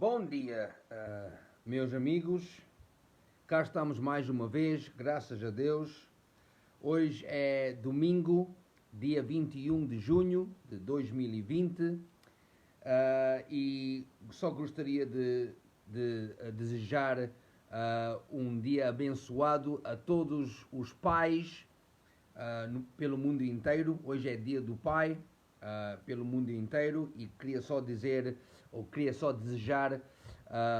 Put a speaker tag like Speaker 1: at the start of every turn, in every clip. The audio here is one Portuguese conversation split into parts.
Speaker 1: Bom dia, meus amigos. Cá estamos mais uma vez, graças a Deus. Hoje é domingo, dia 21 de junho de 2020, e só gostaria de desejar um dia abençoado a todos os pais pelo mundo inteiro. Hoje é dia do pai pelo mundo inteiro e queria só desejar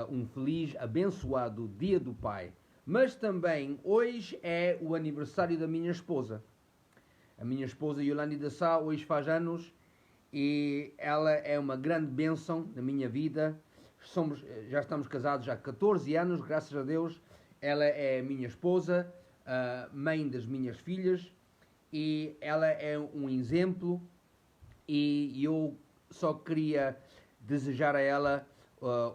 Speaker 1: um feliz, abençoado dia do pai. Mas também hoje é o aniversário da minha esposa. A minha esposa Yolandi de Sá hoje faz anos e ela é uma grande bênção na minha vida. Já estamos casados há 14 anos, graças a Deus. Ela é a minha esposa, mãe das minhas filhas, e ela é um exemplo, e eu só queria desejar a ela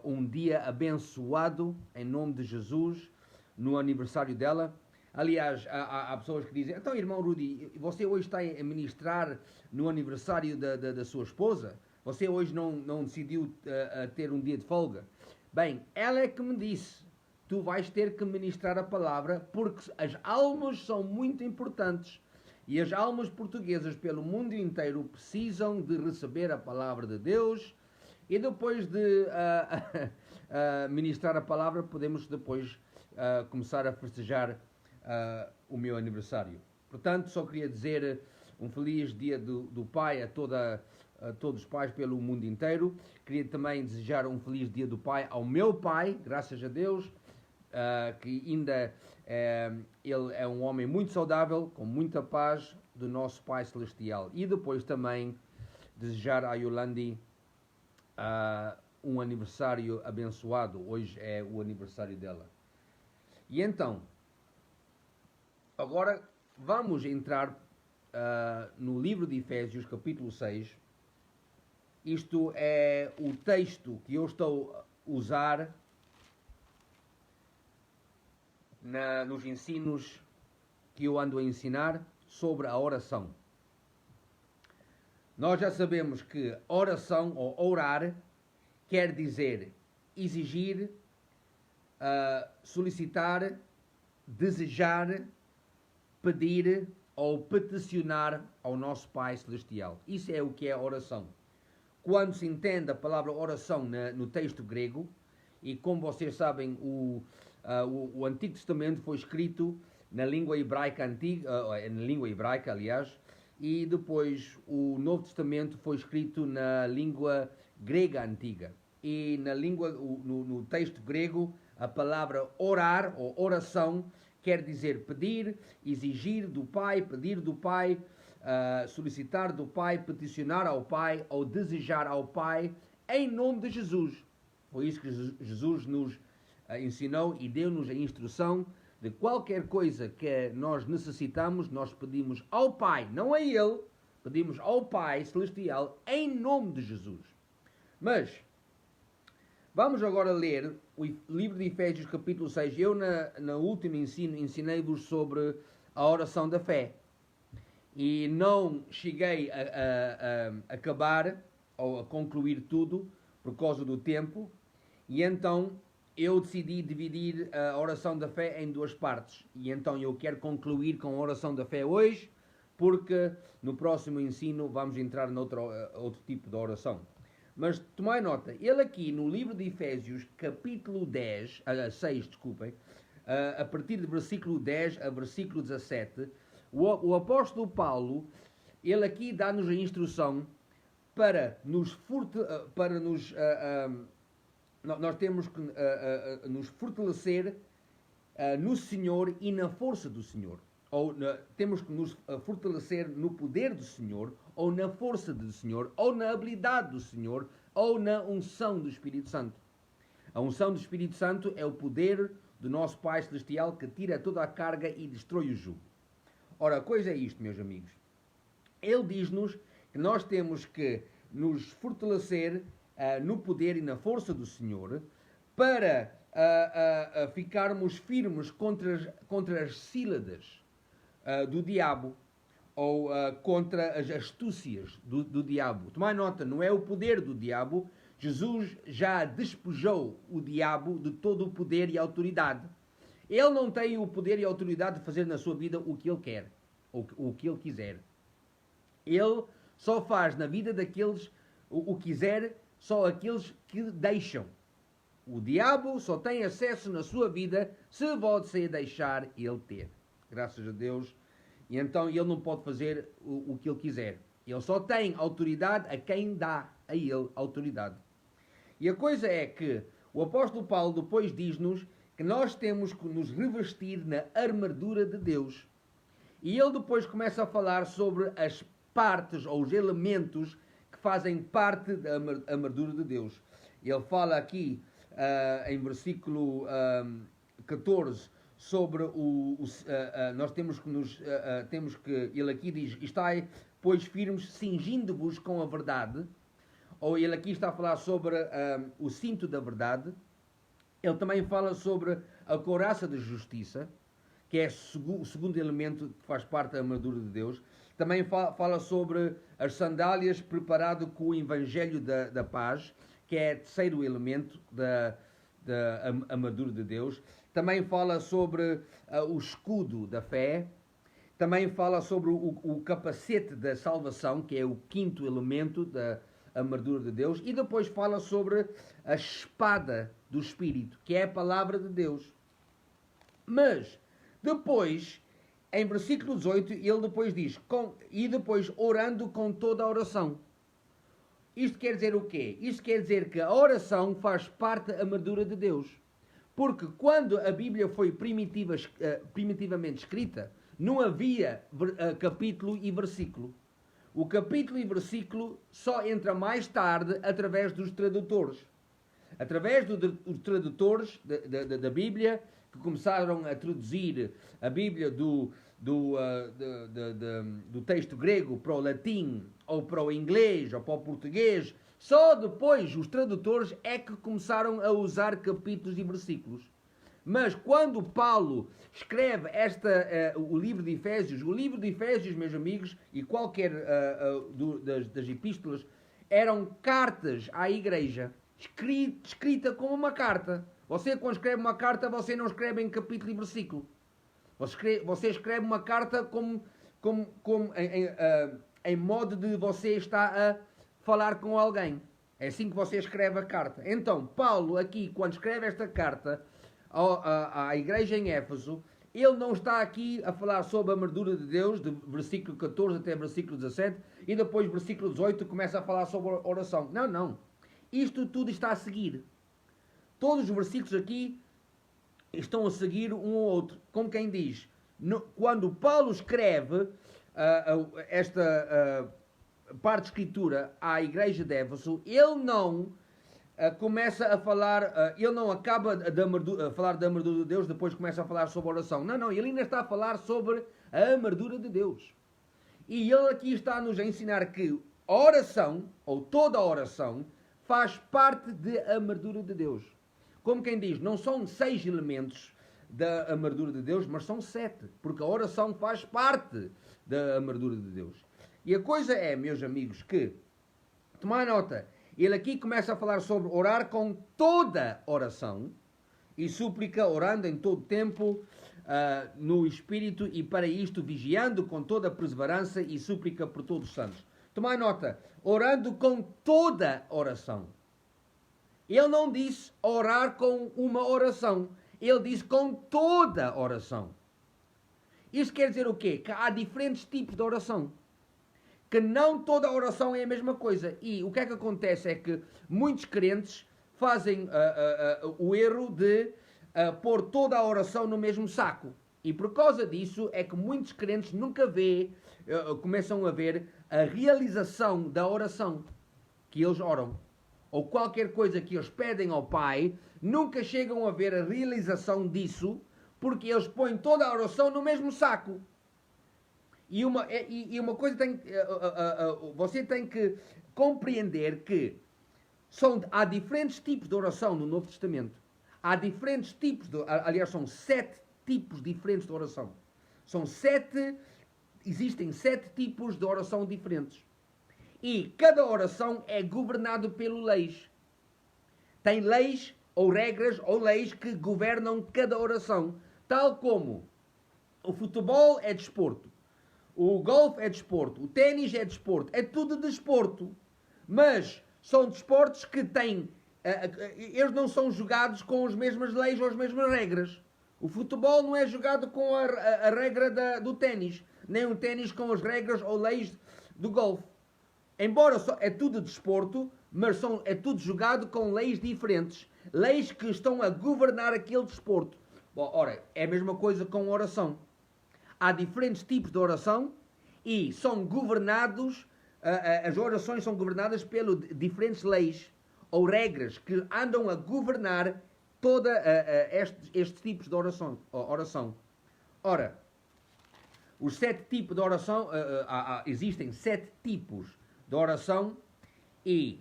Speaker 1: um dia abençoado em nome de Jesus no aniversário dela. Aliás, há pessoas que dizem: então, irmão Rudy, você hoje está a ministrar no aniversário da sua esposa? Você hoje não decidiu ter um dia de folga? Bem, ela é que me disse: tu vais ter que ministrar a palavra, porque as almas são muito importantes. E as almas portuguesas pelo mundo inteiro precisam de receber a palavra de Deus. E depois de ministrar a palavra, podemos depois começar a festejar o meu aniversário. Portanto, só queria dizer um feliz dia do pai a todos os pais pelo mundo inteiro. Queria também desejar um feliz dia do pai ao meu pai, graças a Deus, que ainda ele é um homem muito saudável, com muita paz do nosso Pai Celestial. E depois também desejar a Yolandi um aniversário abençoado. Hoje é o aniversário dela. E então, agora vamos entrar no livro de Efésios, capítulo 6. Isto é o texto que eu estou a usar nos ensinos que eu ando a ensinar sobre a oração. Nós já sabemos que oração ou orar quer dizer exigir, solicitar, desejar, pedir ou peticionar ao nosso Pai Celestial. Isso é o que é oração. Quando se entende a palavra oração no texto grego, e como vocês sabem, o Antigo Testamento foi escrito na língua hebraica antiga, na língua hebraica, aliás, e depois o Novo Testamento foi escrito na língua grega antiga. E no texto grego, a palavra orar ou oração quer dizer pedir, exigir do Pai, pedir do Pai, solicitar do Pai, peticionar ao Pai ou desejar ao Pai em nome de Jesus. Foi isso que Jesus nos ensinou e deu-nos a instrução de qualquer coisa que nós necessitamos, nós pedimos ao Pai, não a Ele, pedimos ao Pai Celestial em nome de Jesus. Mas vamos agora ler o livro de Efésios capítulo 6. Eu na última ensino ensinei-vos sobre a oração da fé. E não cheguei a acabar ou a concluir tudo por causa do tempo. E então eu decidi dividir a oração da fé em duas partes. E então eu quero concluir com a oração da fé hoje, porque no próximo ensino vamos entrar noutro outro tipo de oração. Mas tomai nota, ele aqui no livro de Efésios, capítulo 6, desculpem, a partir do versículo 10 a versículo 17, o apóstolo Paulo, ele aqui dá-nos a instrução para nós temos que nos fortalecer no Senhor e na força do Senhor. Temos que nos fortalecer no poder do Senhor, ou na força do Senhor, ou na habilidade do Senhor, ou na unção do Espírito Santo. A unção do Espírito Santo é o poder do nosso Pai Celestial que tira toda a carga e destrói o jugo. Ora, a coisa é isto, meus amigos. Ele diz-nos que nós temos que nos fortalecer no poder e na força do Senhor para ficarmos firmes contra as ciladas do diabo, ou contra as astúcias do diabo. Tomai nota, não é o poder do diabo, Jesus já despojou o diabo de todo o poder e autoridade. Ele não tem o poder e a autoridade de fazer na sua vida o que ele quer, ou o que ele quiser. Ele só faz na vida daqueles o quiser, só aqueles que deixam. O diabo só tem acesso na sua vida se você deixar ele ter. Graças a Deus. E então ele não pode fazer o que ele quiser. Ele só tem autoridade a quem dá a ele autoridade. E a coisa é que o apóstolo Paulo depois diz-nos que nós temos que nos revestir na armadura de Deus. E ele depois começa a falar sobre as partes ou os elementos que fazem parte da armadura de Deus. Ele fala aqui em versículo 14 sobre nós temos que ele aqui diz: estai, pois, firmes, cingindo-vos com a verdade. Ou ele aqui está a falar sobre o cinto da verdade. Ele também fala sobre a couraça da justiça, que é o segundo elemento que faz parte da armadura de Deus. Também fala sobre as sandálias preparado com o evangelho da paz, que é o terceiro elemento da armadura de Deus. Também fala sobre o escudo da fé. Também fala sobre o capacete da salvação, que é o quinto elemento da armadura de Deus. E depois fala sobre a espada do Espírito, que é a palavra de Deus. Mas, depois, em versículo 18, ele depois diz: e depois orando com toda a oração. Isto quer dizer o quê? Isto quer dizer que a oração faz parte da armadura de Deus. Porque quando a Bíblia foi primitivamente escrita, não havia capítulo e versículo. O capítulo e versículo só entra mais tarde através dos tradutores. Através dos tradutores da Bíblia, que começaram a traduzir a Bíblia do texto grego para o latim, ou para o inglês, ou para o português, só depois os tradutores é que começaram a usar capítulos e versículos. Mas quando Paulo escreve o livro de Efésios, meus amigos, e qualquer das epístolas, eram cartas à igreja, escrita como uma carta. Você, quando escreve uma carta, você não escreve em capítulo e versículo. Você escreve uma carta em modo de você estar a falar com alguém. É assim que você escreve a carta. Então, Paulo aqui, quando escreve esta carta à igreja em Éfeso, ele não está aqui a falar sobre a armadura de Deus, de versículo 14 até versículo 17, e depois versículo 18 começa a falar sobre a oração. Não, não. Isto tudo está a seguir. Todos os versículos aqui estão a seguir um ao outro. Como quem diz, quando Paulo escreve esta parte de escritura à igreja de Éfeso, ele não começa a falar, ele não acaba a falar da armadura de Deus, depois começa a falar sobre a oração. Não, não, ele ainda está a falar sobre a armadura de Deus. E ele aqui está-nos a ensinar que a oração, ou toda a oração, faz parte da armadura de Deus. Como quem diz, não são 6 elementos da armadura de Deus, mas são 7, porque a oração faz parte da armadura de Deus. E a coisa é, meus amigos, que, tomai nota, ele aqui começa a falar sobre orar com toda oração e súplica, orando em todo tempo, no Espírito, e para isto vigiando com toda perseverança e súplica por todos os santos. Tomai nota, orando com toda oração. Ele não disse orar com uma oração. Ele disse com toda oração. Isso quer dizer o quê? Que há diferentes tipos de oração. Que não toda oração é a mesma coisa. E o que é que acontece é que muitos crentes fazem o erro de pôr toda a oração no mesmo saco. E por causa disso é que muitos crentes nunca começam a ver a realização da oração que eles oram. Ou qualquer coisa que eles pedem ao Pai, nunca chegam a ver a realização disso, porque eles põem toda a oração no mesmo saco. E uma coisa você tem que compreender que há diferentes tipos de oração no Novo Testamento. Há diferentes tipos, aliás, são 7 tipos diferentes de oração. Existem 7 tipos de oração diferentes. E cada oração é governado pelas leis. tem leis ou regras ou leis que governam cada oração, tal como o futebol é desporto, o golfe é desporto, o ténis é desporto, é tudo desporto, mas são desportos que têm, eles não são jogados com as mesmas leis ou as mesmas regras. O futebol não é jogado com a regra do ténis, nem o ténis com as regras ou leis do golfe. Embora é tudo desporto, mas é tudo jogado com leis diferentes. Leis que estão a governar aquele desporto. Bom, ora, é a mesma coisa com a oração. Há diferentes tipos de oração e são governados, as orações são governadas pelas diferentes leis ou regras que andam a governar todos estes tipos de oração. Ora, os 7 tipos de oração, existem 7 tipos de oração e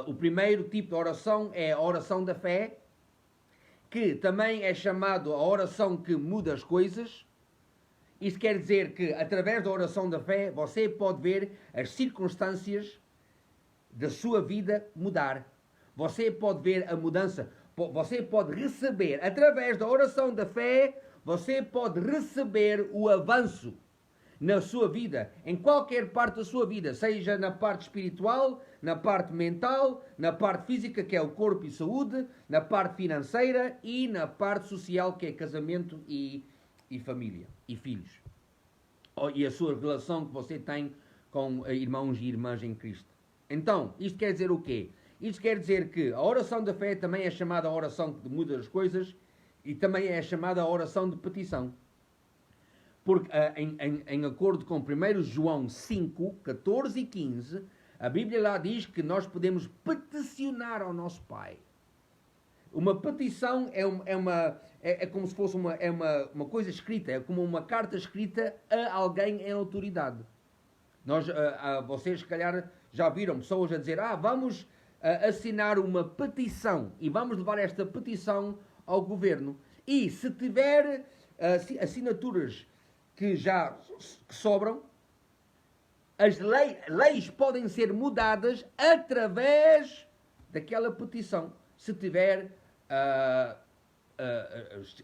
Speaker 1: o primeiro tipo de oração é a oração da fé, que também é chamado a oração que muda as coisas. Isso quer dizer que através da oração da fé você pode ver as circunstâncias da sua vida mudar. Você pode ver a mudança. Você pode receber, através da oração da fé, você pode receber o avanço na sua vida, em qualquer parte da sua vida, seja na parte espiritual, na parte mental, na parte física, que é o corpo e saúde, na parte financeira e na parte social, que é casamento e família e filhos. E a sua relação que você tem com irmãos e irmãs em Cristo. Então, isto quer dizer o quê? Isto quer dizer que a oração da fé também é chamada a oração que muda as coisas e também é chamada a oração de petição. Porque em acordo com 1 João 5, 14 e 15, a Bíblia lá diz que nós podemos peticionar ao nosso Pai. Uma petição é como se fosse uma coisa escrita, é como uma carta escrita a alguém em autoridade. Vocês, se calhar, já viram pessoas a dizer, vamos assinar uma petição e vamos levar esta petição ao governo. E se tiver assinaturas que sobram, as leis podem ser mudadas através daquela petição. Se tiver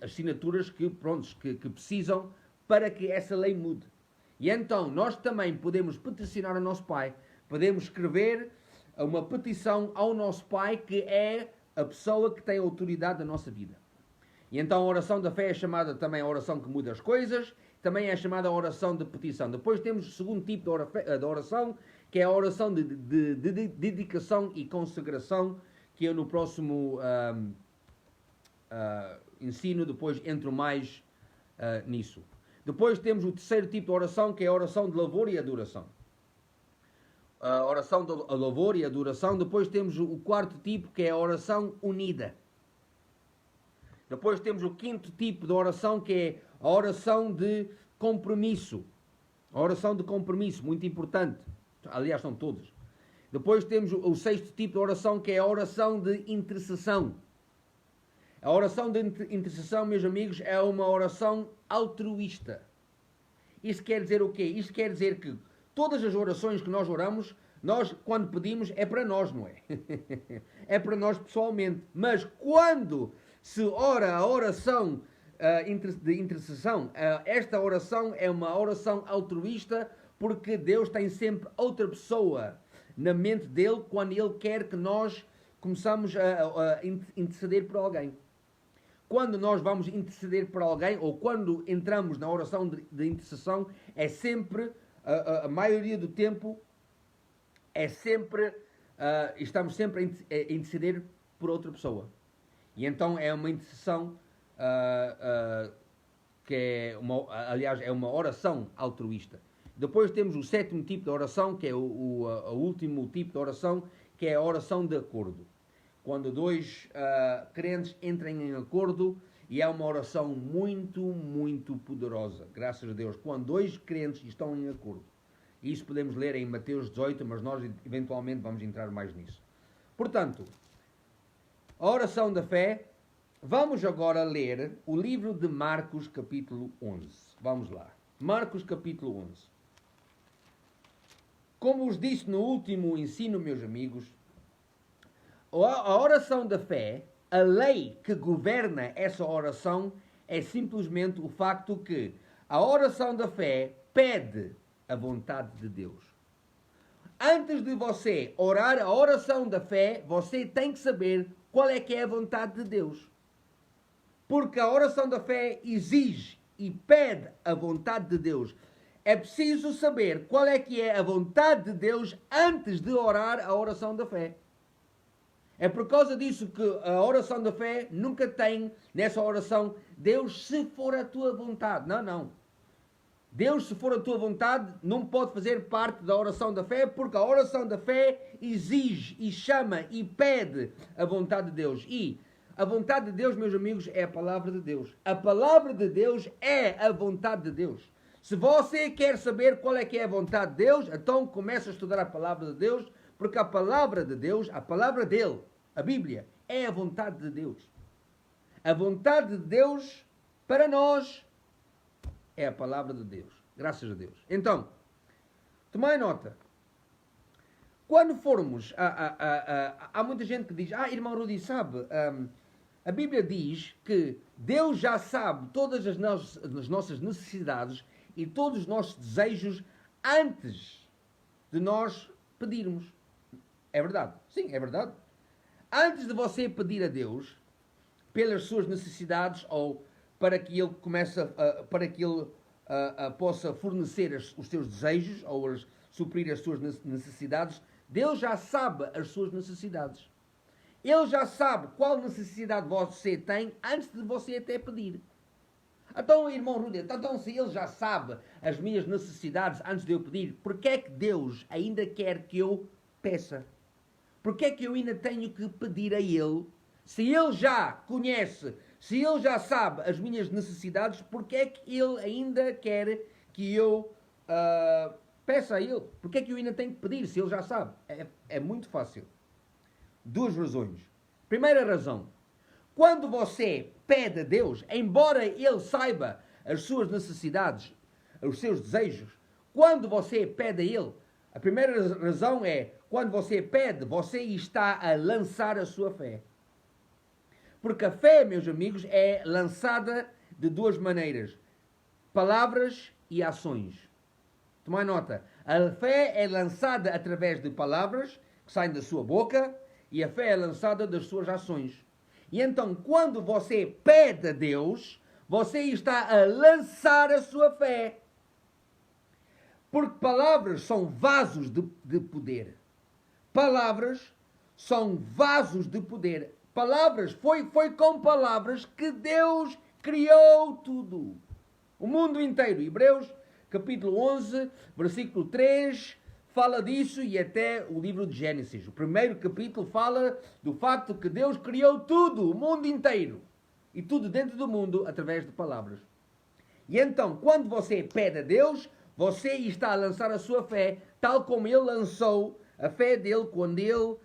Speaker 1: assinaturas que precisam para que essa lei mude. E então nós também podemos peticionar ao nosso Pai, podemos escrever uma petição ao nosso Pai, que é a pessoa que tem a autoridade da nossa vida. E então a oração da fé é chamada também a oração que muda as coisas, também é chamada a oração de petição. Depois temos o segundo tipo de oração, que é a oração de dedicação e consagração, que eu no próximo ensino, depois entro mais nisso. Depois temos o terceiro tipo de oração, que é a oração de louvor e adoração. A oração de louvor e adoração. Depois temos o quarto tipo, que é a oração unida. Depois temos o quinto tipo de oração, que é a oração de compromisso. A oração de compromisso, muito importante. Aliás, são todos. Depois temos o sexto tipo de oração, que é a oração de intercessão. A oração de intercessão, meus amigos, é uma oração altruísta. Isso quer dizer o quê? Isto quer dizer que todas as orações que nós oramos, nós, quando pedimos, é para nós, não é? É para nós pessoalmente. Mas quando se ora a oração de intercessão, esta oração é uma oração altruísta, porque Deus tem sempre outra pessoa na mente dele quando ele quer que nós começamos a interceder por alguém. Quando nós vamos interceder por alguém, ou quando entramos na oração de intercessão, é sempre, a maioria do tempo, estamos sempre a interceder por outra pessoa. E então é uma intercessão que é uma oração altruísta. Depois temos o sétimo tipo de oração, que é o último tipo de oração, que é a oração de acordo. Quando dois crentes entram em acordo, e é uma oração muito, muito poderosa, graças a Deus, quando dois crentes estão em acordo. Isso podemos ler em Mateus 18, mas nós eventualmente vamos entrar mais nisso. Portanto, a oração da fé. Vamos agora ler o livro de Marcos, capítulo 11. Vamos lá. Marcos, capítulo 11. Como vos disse no último ensino, meus amigos, a oração da fé, a lei que governa essa oração é simplesmente o facto que a oração da fé pede a vontade de Deus. Antes de você orar a oração da fé, você tem que saber qual é que é a vontade de Deus. Porque a oração da fé exige e pede a vontade de Deus. É preciso saber qual é que é a vontade de Deus antes de orar a oração da fé. É por causa disso que a oração da fé nunca tem, nessa oração, Deus, se for a tua vontade. Não, não. Deus, se for a tua vontade, não pode fazer parte da oração da fé, porque a oração da fé exige e chama e pede a vontade de Deus. E a vontade de Deus, meus amigos, é a palavra de Deus. A palavra de Deus é a vontade de Deus. Se você quer saber qual é que é a vontade de Deus, então comece a estudar a palavra de Deus, porque a palavra de Deus, a palavra dele, a Bíblia, é a vontade de Deus. A vontade de Deus para nós é a palavra de Deus. Graças a Deus. Então, tomai nota. Quando formos, há muita gente que diz, irmão Rudi, sabe, a Bíblia diz que Deus já sabe todas as nossas necessidades e todos os nossos desejos antes de nós pedirmos. É verdade? Sim, é verdade. Antes de você pedir a Deus pelas suas necessidades ou para que Ele possa fornecer os seus desejos ou suprir as suas necessidades, Deus já sabe as suas necessidades. Ele já sabe qual necessidade você tem antes de você até pedir. Então, irmão Rudy, então se Ele já sabe as minhas necessidades antes de eu pedir, por que é que Deus ainda quer que eu peça? Por que é que eu ainda tenho que pedir a Ele? Se Ele já conhece, se Ele já sabe as minhas necessidades, por que é que Ele ainda quer que eu peça a Ele? Por que é que eu ainda tenho que pedir, se Ele já sabe? É muito fácil. Duas razões. Primeira razão. Quando você pede a Deus, embora Ele saiba as suas necessidades, os seus desejos, quando você pede a Ele, a primeira razão é, quando você pede, você está a lançar a sua fé. Porque a fé, meus amigos, é lançada de duas maneiras. Palavras e ações. Tomai nota. A fé é lançada através de palavras que saem da sua boca e a fé é lançada das suas ações. E então, quando você pede a Deus, você está a lançar a sua fé. Porque palavras são vasos de poder. Palavras são vasos de poder. Palavras, foi com palavras que Deus criou tudo. O mundo inteiro. Hebreus, capítulo 11, versículo 3, fala disso, e até o livro de Gênesis. O primeiro capítulo fala do facto que Deus criou tudo, o mundo inteiro. E tudo dentro do mundo através de palavras. E então, quando você pede a Deus, você está a lançar a sua fé, tal como Ele lançou a fé dele quando Ele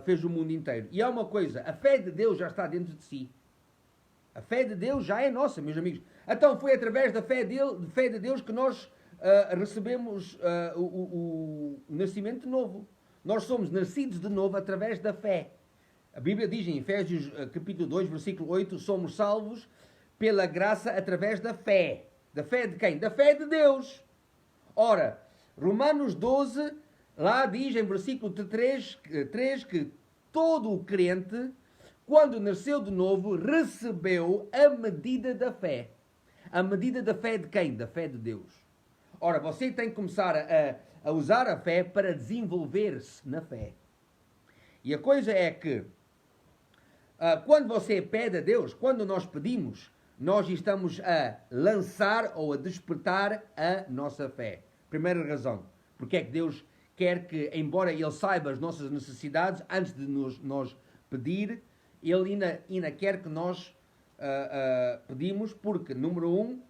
Speaker 1: fez o mundo inteiro. E há uma coisa, a fé de Deus já está dentro de si. A fé de Deus já é nossa, meus amigos. Então foi através da fé de Deus que nós recebemos o nascimento novo. Nós somos nascidos de novo através da fé. A Bíblia diz em Efésios capítulo 2, versículo 8, somos salvos pela graça através da fé. Da fé de quem? Da fé de Deus. Ora, Romanos 12, lá diz em versículo 3 que todo o crente, quando nasceu de novo, recebeu a medida da fé. A medida da fé de quem? Da fé de Deus. Ora, você tem que começar a usar a fé para desenvolver-se na fé. E a coisa é que, quando você pede a Deus, quando nós pedimos, nós estamos a lançar ou a despertar a nossa fé. Primeira razão. Porque é que Deus quer que, embora Ele saiba as nossas necessidades, antes de nós pedir, Ele ainda quer que nós pedimos, porque, número 1,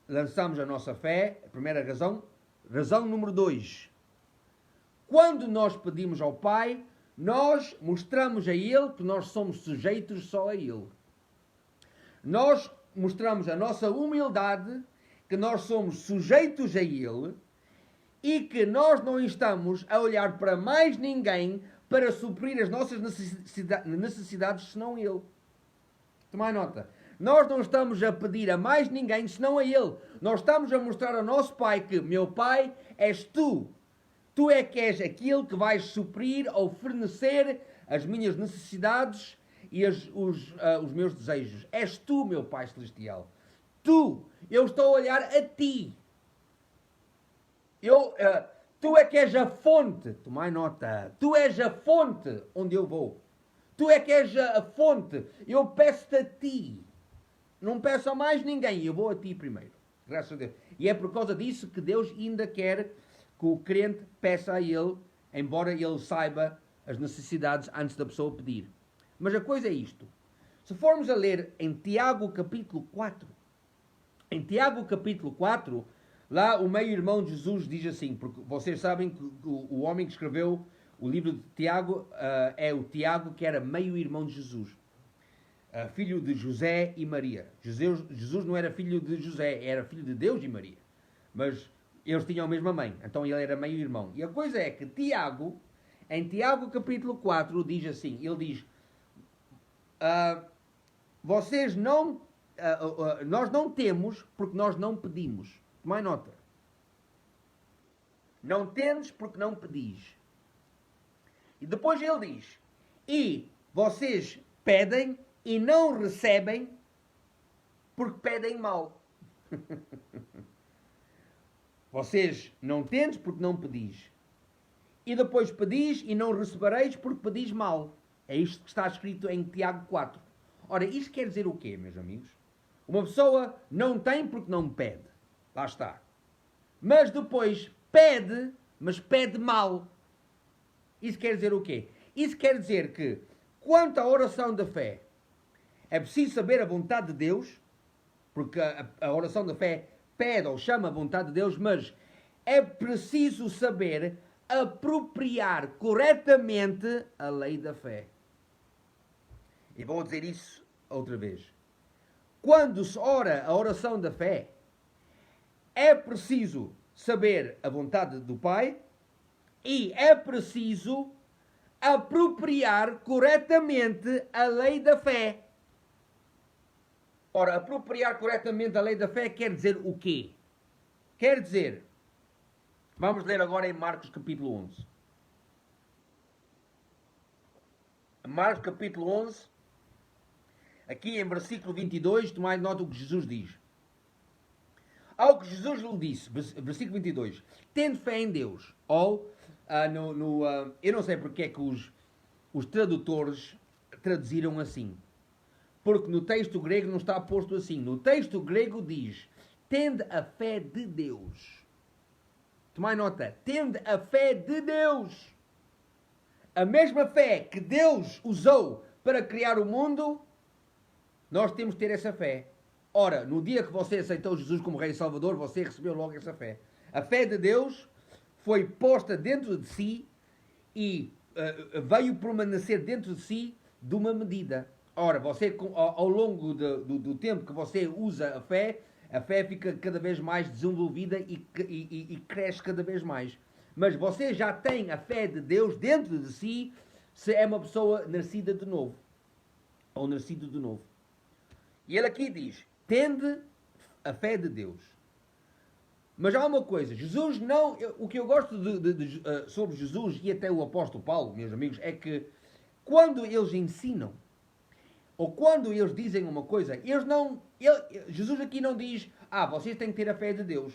Speaker 1: lançamos a nossa fé, a primeira razão. Razão número 2, quando nós pedimos ao Pai, nós mostramos a Ele que nós somos sujeitos só a Ele. Nós mostramos a nossa humildade, que nós somos sujeitos a Ele, e que nós não estamos a olhar para mais ninguém para suprir as nossas necessidades senão Ele. Tomai nota. Nós não estamos a pedir a mais ninguém senão a Ele. Nós estamos a mostrar ao nosso Pai que, meu Pai, és Tu. Tu é que és aquele que vais suprir ou fornecer as minhas necessidades e os meus desejos. És Tu, meu Pai Celestial. Tu. Eu estou a olhar a Ti. Tu é que és a fonte. Tomai nota. Tu és a fonte onde eu vou. Tu é que és a fonte. Eu peço-te a Ti. Não peço a mais ninguém. Eu vou a Ti primeiro. Graças a Deus. E é por causa disso que Deus ainda quer que o crente peça a Ele, embora ele saiba as necessidades antes da pessoa pedir. Mas a coisa é isto. Se formos a ler em Tiago capítulo 4, em Tiago capítulo 4, lá o meio-irmão de Jesus diz assim, porque vocês sabem que o homem que escreveu o livro de Tiago é o Tiago, que era meio-irmão de Jesus. Filho de José e Maria. Jesus não era filho de José, era filho de Deus e Maria. Mas eles tinham a mesma mãe, então ele era meio-irmão. E a coisa é que Tiago, em Tiago capítulo 4, diz assim, ele diz, vocês não, nós não temos porque nós não pedimos. Tomai nota. Não tendes porque não pedis. E depois ele diz, e vocês pedem e não recebem porque pedem mal. Vocês não tendes porque não pedis. E depois pedis e não recebereis porque pedis mal. É isto que está escrito em Tiago 4. Ora, isto quer dizer o quê, meus amigos? Uma pessoa não tem porque não pede. Lá está. Mas depois pede, mas pede mal. Isso quer dizer o quê? Isso quer dizer que, quanto à oração da fé, é preciso saber a vontade de Deus, porque a oração da fé pede ou chama a vontade de Deus, mas é preciso saber apropriar corretamente a lei da fé. E vou dizer isso outra vez. Quando se ora a oração da fé, é preciso saber a vontade do Pai e é preciso apropriar corretamente a lei da fé. Ora, apropriar corretamente a lei da fé quer dizer o quê? Quer dizer, vamos ler agora em Marcos capítulo 11. Marcos capítulo 11, aqui em versículo 22, tomai nota do que Jesus diz. Ao que Jesus lhe disse, versículo 22, tende fé em Deus. Ou, eu não sei porque é que os tradutores traduziram assim. Porque no texto grego não está posto assim. No texto grego diz, tende a fé de Deus. Tomai nota, tende a fé de Deus. A mesma fé que Deus usou para criar o mundo, nós temos que ter essa fé. Ora, no dia que você aceitou Jesus como Rei e Salvador, você recebeu logo essa fé. A fé de Deus foi posta dentro de si e veio permanecer dentro de si de uma medida. Ora, você, ao longo do tempo que você usa a fé fica cada vez mais desenvolvida e cresce cada vez mais. Mas você já tem a fé de Deus dentro de si, se é uma pessoa nascida de novo. Ou nascido de novo. E ele aqui diz, tende a fé de Deus. Mas há uma coisa, Jesus não... O que eu gosto sobre Jesus e até o apóstolo Paulo, meus amigos, é que quando eles ensinam, ou quando eles dizem uma coisa, Jesus aqui não diz, vocês têm que ter a fé de Deus.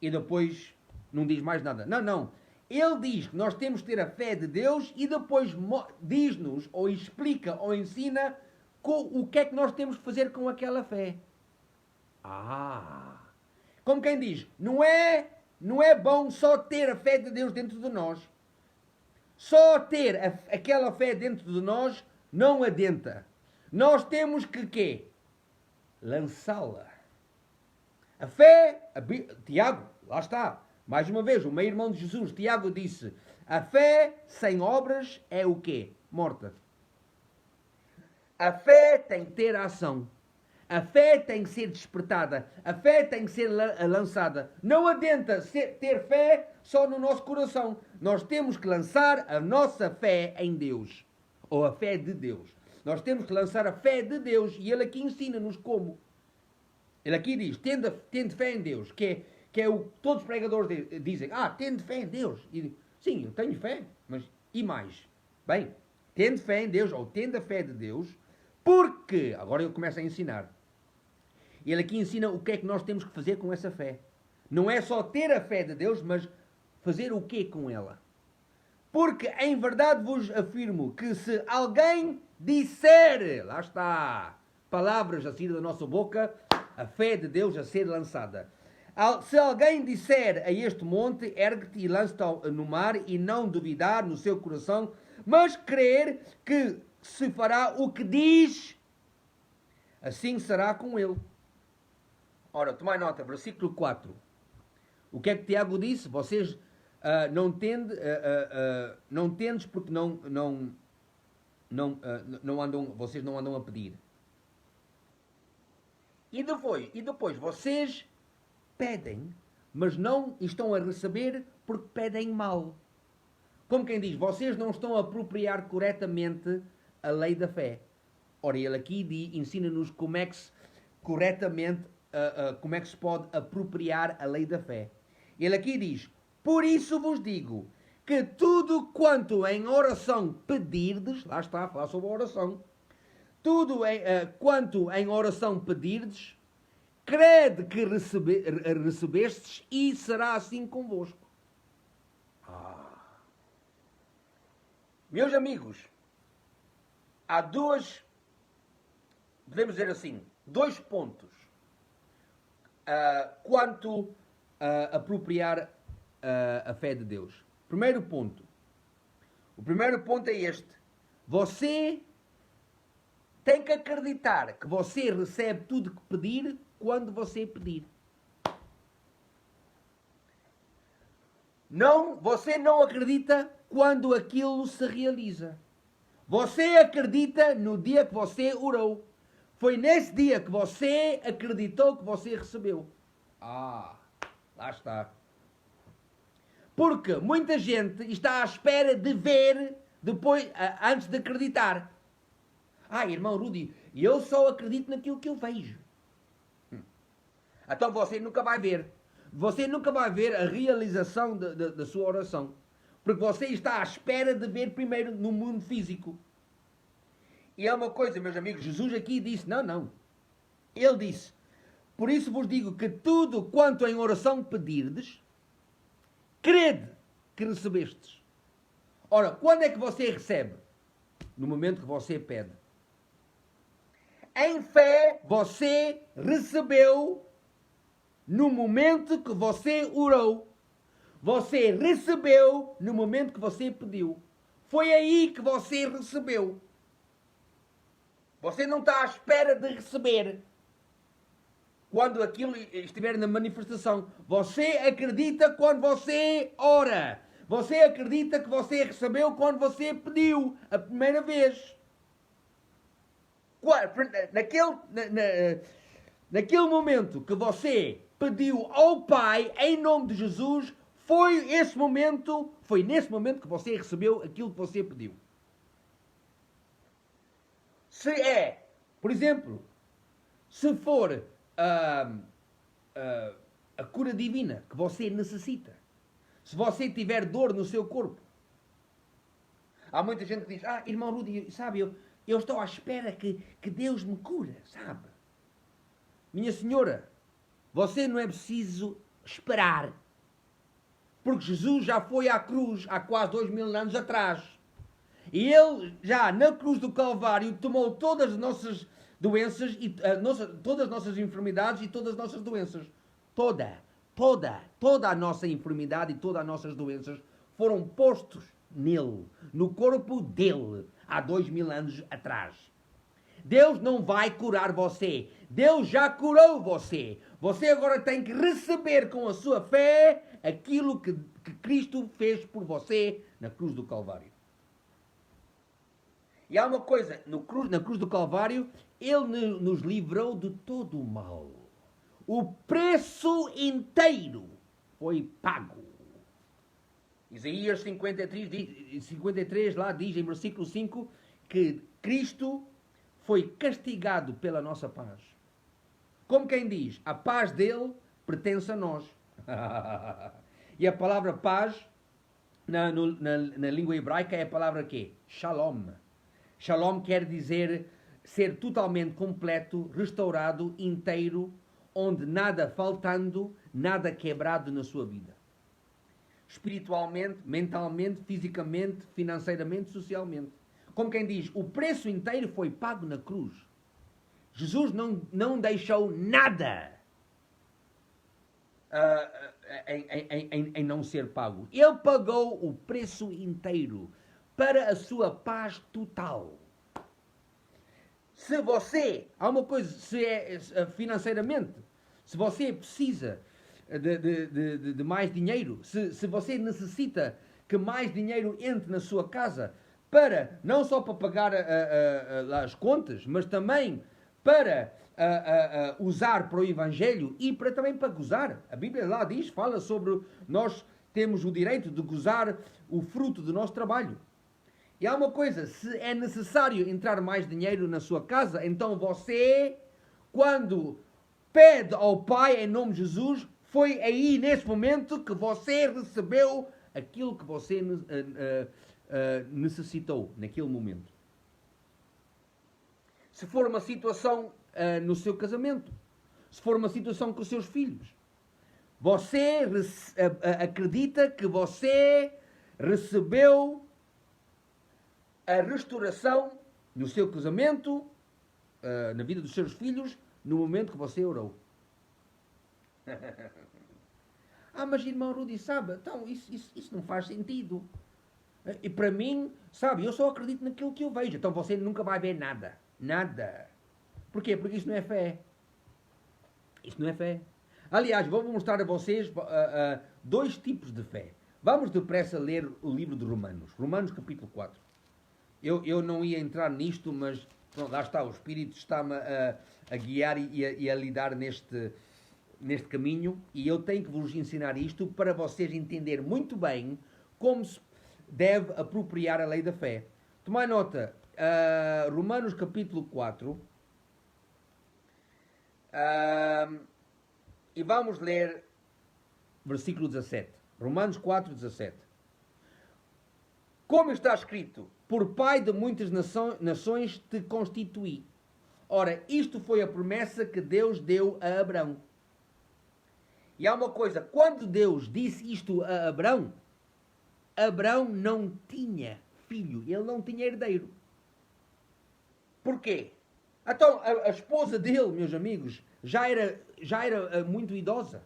Speaker 1: E depois não diz mais nada. Não. Ele diz que nós temos que ter a fé de Deus e depois diz-nos, ou explica, ou ensina o que é que nós temos que fazer com aquela fé. Como quem diz, não é bom só ter a fé de Deus dentro de nós. Só ter aquela fé dentro de nós não adianta. Nós temos que quê? Lançá-la. A fé, Tiago, lá está. Mais uma vez, o meio-irmão de Jesus, Tiago, disse, a fé sem obras é o quê? Morta. A fé tem que ter ação. A fé tem que ser despertada. A fé tem que ser lançada. Não adianta ter fé só no nosso coração. Nós temos que lançar a nossa fé em Deus. Ou a fé de Deus. Nós temos que lançar a fé de Deus. E Ele aqui ensina-nos como. Ele aqui diz, tende fé em Deus. Que é o que todos os pregadores dizem. Tende fé em Deus. E, sim, eu tenho fé. Mas e mais? Bem, tende fé em Deus. Ou tende a fé de Deus. Porque, agora eu começo a ensinar. Ele aqui ensina o que é que nós temos que fazer com essa fé. Não é só ter a fé de Deus, mas fazer o quê com ela? Porque em verdade vos afirmo que se alguém disser, lá está, palavras a sair da nossa boca, a fé de Deus a ser lançada. Se alguém disser a este monte, ergue-te e lança-te no mar, e não duvidar no seu coração, mas crer que se fará o que diz, assim será com ele. Ora, tomai nota, versículo 4. O que é que Tiago disse? Vocês não tendes porque não andam, vocês não andam a pedir. E depois vocês pedem, mas não estão a receber porque pedem mal. Como quem diz, vocês não estão a apropriar corretamente a lei da fé. Ora, ele aqui ensina-nos como é que corretamente como é que se pode apropriar a lei da fé. Ele aqui diz, por isso vos digo, que tudo quanto em oração pedirdes, lá está a falar sobre a oração, tudo quanto em oração pedirdes, crede que recebestes e será assim convosco. Meus amigos, há podemos dizer assim, 2 pontos quanto a apropriar a fé de Deus. Primeiro ponto. O primeiro ponto é este. Você tem que acreditar que você recebe tudo que pedir quando você pedir. Você não acredita quando aquilo se realiza. Você acredita no dia que você orou. Foi nesse dia que você acreditou que você recebeu. Lá está. Porque muita gente está à espera de ver depois, antes de acreditar. Irmão Rudy, eu só acredito naquilo que eu vejo. Então você nunca vai ver. Você nunca vai ver a realização da sua oração. Porque você está à espera de ver primeiro no mundo físico. E é uma coisa, meus amigos, Jesus aqui disse, não. Ele disse, por isso vos digo que tudo quanto em oração pedirdes, crede que recebestes. Ora, quando é que você recebe? No momento que você pede. Em fé, você recebeu no momento que você orou. Você recebeu no momento que você pediu. Foi aí que você recebeu. Você não está à espera de receber quando aquilo estiver na manifestação. Você acredita quando você ora. Você acredita que você recebeu quando você pediu a primeira vez. Naquele momento que você pediu ao Pai em nome de Jesus, foi nesse momento que você recebeu aquilo que você pediu. Se é, por exemplo, se for a cura divina que você necessita, se você tiver dor no seu corpo, há muita gente que diz, irmão Rudy, sabe, eu estou à espera que Deus me cura, sabe? Minha senhora, você não é preciso esperar, porque Jesus já foi à cruz há quase 2000 anos atrás. E Ele já na cruz do Calvário tomou todas as nossas doenças, todas as nossas enfermidades e todas as nossas doenças. Toda a nossa enfermidade e todas as nossas doenças foram postos nele, no corpo dele, há 2000 anos atrás. Deus não vai curar você. Deus já curou você. Você agora tem que receber com a sua fé aquilo que Cristo fez por você na cruz do Calvário. E há uma coisa, na cruz do Calvário, Ele nos livrou de todo o mal. O preço inteiro foi pago. Isaías 53 lá diz, em versículo 5, que Cristo foi castigado pela nossa paz. Como quem diz, a paz dele pertence a nós. E a palavra paz, na língua hebraica, é a palavra quê? Shalom. Shalom quer dizer ser totalmente completo, restaurado, inteiro, onde nada faltando, nada quebrado na sua vida. Espiritualmente, mentalmente, fisicamente, financeiramente, socialmente. Como quem diz, o preço inteiro foi pago na cruz. Jesus não deixou nada em não ser pago. Ele pagou o preço inteiro para a sua paz total. Se você, há uma coisa, se é financeiramente, se você precisa de mais dinheiro, se você necessita que mais dinheiro entre na sua casa, para, não só para pagar as contas, mas também para usar para o Evangelho e também para gozar. A Bíblia lá diz, fala sobre nós temos o direito de gozar o fruto do nosso trabalho. E há uma coisa, se é necessário entrar mais dinheiro na sua casa, então você, quando pede ao Pai em nome de Jesus, foi aí nesse momento que você recebeu aquilo que você necessitou naquele momento. Se for uma situação no seu casamento, se for uma situação com os seus filhos, você acredita que você recebeu a restauração no seu casamento, na vida dos seus filhos, no momento que você orou. Mas irmão Rudy, sabe, então isso não faz sentido. E para mim, sabe, eu só acredito naquilo que eu vejo. Então você nunca vai ver nada. Nada. Porquê? Porque isso não é fé. Isso não é fé. Aliás, vou mostrar a vocês dois tipos de fé. Vamos depressa ler o livro de Romanos. Romanos capítulo 4. Eu não ia entrar nisto, mas pronto, lá está, o Espírito está-me a guiar e a lidar neste caminho, e eu tenho que vos ensinar isto para vocês entenderem muito bem como se deve apropriar a lei da fé. Tomai nota, Romanos capítulo 4, e vamos ler versículo 17. Romanos 4, 17. Como está escrito, por pai de muitas nações te constituí. Ora, isto foi a promessa que Deus deu a Abraão. E há uma coisa, quando Deus disse isto a Abraão, Abraão não tinha filho, ele não tinha herdeiro. Porquê? Então, a esposa dele, meus amigos, já era muito idosa.